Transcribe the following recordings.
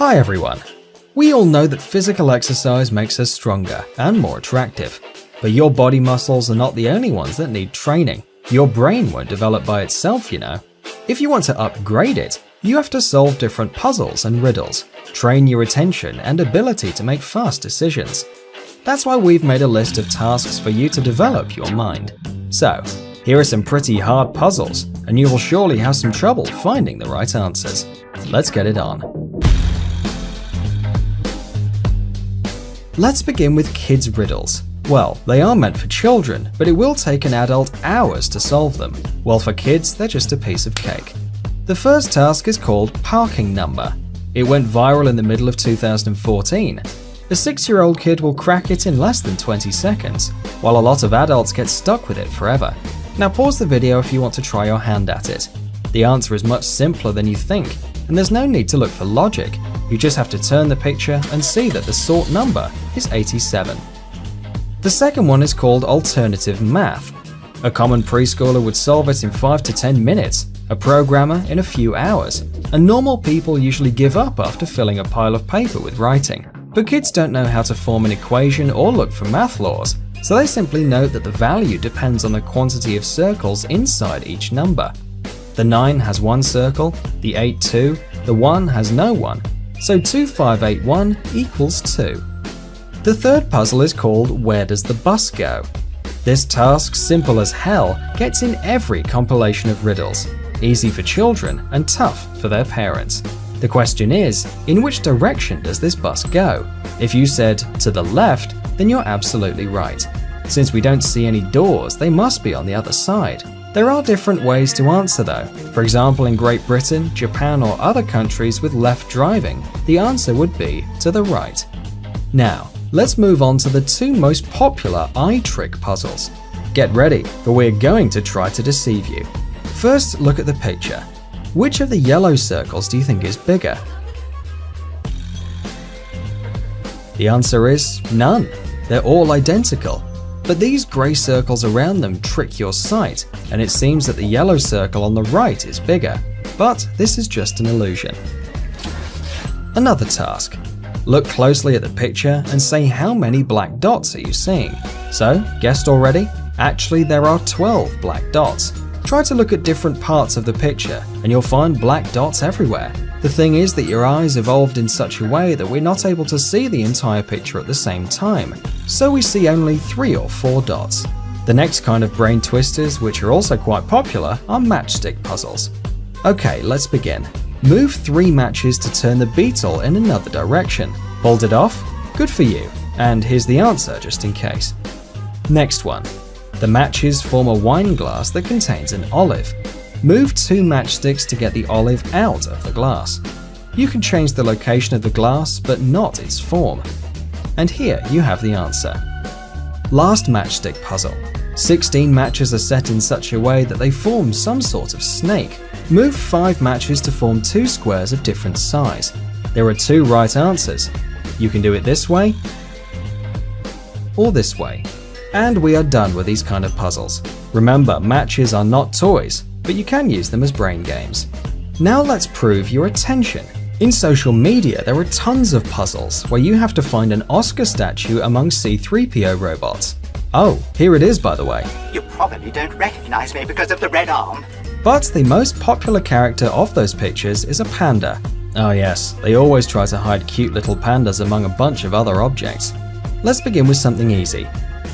Hi everyone! We all know that physical exercise makes us stronger and more attractive. But your body muscles are not the only ones that need training. Your brain won't develop by itself, you know. If you want to upgrade it, you have to solve different puzzles and riddles, train your attention and ability to make fast decisions. That's why we've made a list of tasks for you to develop your mind. So, here are some pretty hard puzzles, and you will surely have some trouble finding the right answers. Let's get it on. Let's begin with kids' riddles. Well, they are meant for children, but it will take an adult hours to solve them, while for kids they're just a piece of cake. The first task is called Parking Number. It went viral in the middle of 2014. A 6-year-old kid will crack it in less than 20 seconds, while a lot of adults get stuck with it forever. Now pause the video if you want to try your hand at it. The answer is much simpler than you think, and there's no need to look for logic. You just have to turn the picture and see that the sort number is 87. The second one is called Alternative Math. A common preschooler would solve it in 5 to 10 minutes, a programmer in a few hours, and normal people usually give up after filling a pile of paper with writing. But kids don't know how to form an equation or look for math laws, so they simply note that the value depends on the quantity of circles inside each number. The 9 has 1 circle, the 8 2, the 1 has no one, so 2581 equals 2. The third puzzle is called Where Does the Bus Go? This task, simple as hell, gets in every compilation of riddles, easy for children and tough for their parents. The question is, in which direction does this bus go? If you said to the left, then you're absolutely right. Since we don't see any doors, they must be on the other side. There are different ways to answer though. For example, in Great Britain, Japan or other countries with left driving, the answer would be to the right. Now, let's move on to the two most popular eye trick puzzles. Get ready, for we're going to try to deceive you. First, look at the picture. Which of the yellow circles do you think is bigger? The answer is none. They're all identical. But these grey circles around them trick your sight, and it seems that the yellow circle on the right is bigger. But this is just an illusion. Another task. Look closely at the picture and say how many black dots are you seeing. So, guessed already? Actually, there are 12 black dots. Try to look at different parts of the picture, and you'll find black dots everywhere. The thing is that your eyes evolved in such a way that we're not able to see the entire picture at the same time, so we see only 3 or 4 dots. The next kind of brain twisters, which are also quite popular, are matchstick puzzles. Okay, let's begin. Move 3 matches to turn the beetle in another direction. Pulled it off? Good for you. And here's the answer, just in case. Next one. The matches form a wine glass that contains an olive. Move 2 matchsticks to get the olive out of the glass. You can change the location of the glass, but not its form. And here you have the answer. Last matchstick puzzle. 16 matches are set in such a way that they form some sort of snake. Move 5 matches to form 2 squares of different size. There are 2 right answers. You can do it this way or this way. And we are done with these kind of puzzles. Remember, matches are not toys, but you can use them as brain games. Now let's prove your attention. In social media, there are tons of puzzles where you have to find an Oscar statue among C-3PO robots. Oh, here it is by the way. You probably don't recognize me because of the red arm. But the most popular character of those pictures is a panda. Oh yes, they always try to hide cute little pandas among a bunch of other objects. Let's begin with something easy.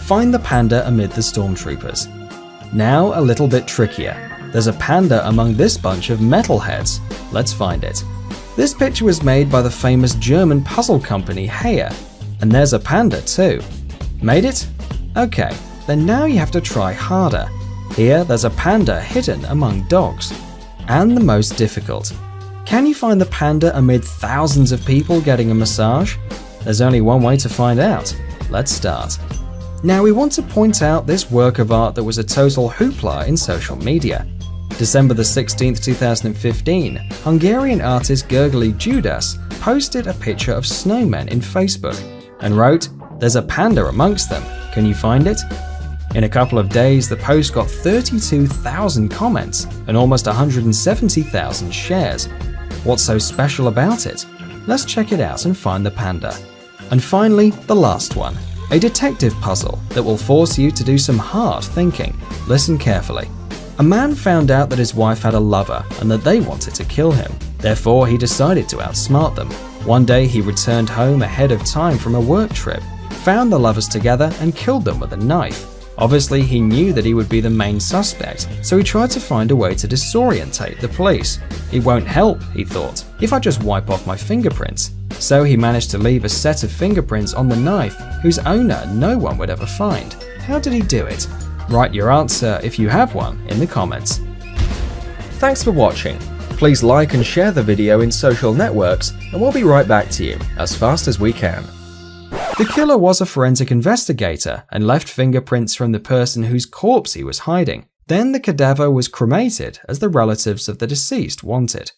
Find the panda amid the stormtroopers. Now a little bit trickier. There's a panda among this bunch of metalheads. Let's find it. This picture was made by the famous German puzzle company Heyer, and there's a panda too. Made it? Okay, then now you have to try harder. Here there's a panda hidden among dogs. And the most difficult. Can you find the panda amid thousands of people getting a massage? There's only one way to find out. Let's start. Now we want to point out this work of art that was a total hoopla in social media. December the 16th, 2015, Hungarian artist Gergely Judas posted a picture of snowmen in Facebook and wrote, "There's a panda amongst them, can you find it?" In a couple of days, the post got 32,000 comments and almost 170,000 shares. What's so special about it? Let's check it out and find the panda. And finally, the last one. A detective puzzle that will force you to do some hard thinking. Listen carefully. A man found out that his wife had a lover and that they wanted to kill him. Therefore, he decided to outsmart them. One day, he returned home ahead of time from a work trip, found the lovers together and killed them with a knife. Obviously, he knew that he would be the main suspect, so he tried to find a way to disorientate the police. It won't help, he thought, if I just wipe off my fingerprints. So he managed to leave a set of fingerprints on the knife whose owner no one would ever find. How did he do it? Write your answer, if you have one, in the comments. Thanks for watching. Please like and share the video in social networks, and we'll be right back to you as fast as we can. The killer was a forensic investigator and left fingerprints from the person whose corpse he was hiding. Then the cadaver was cremated as the relatives of the deceased wanted.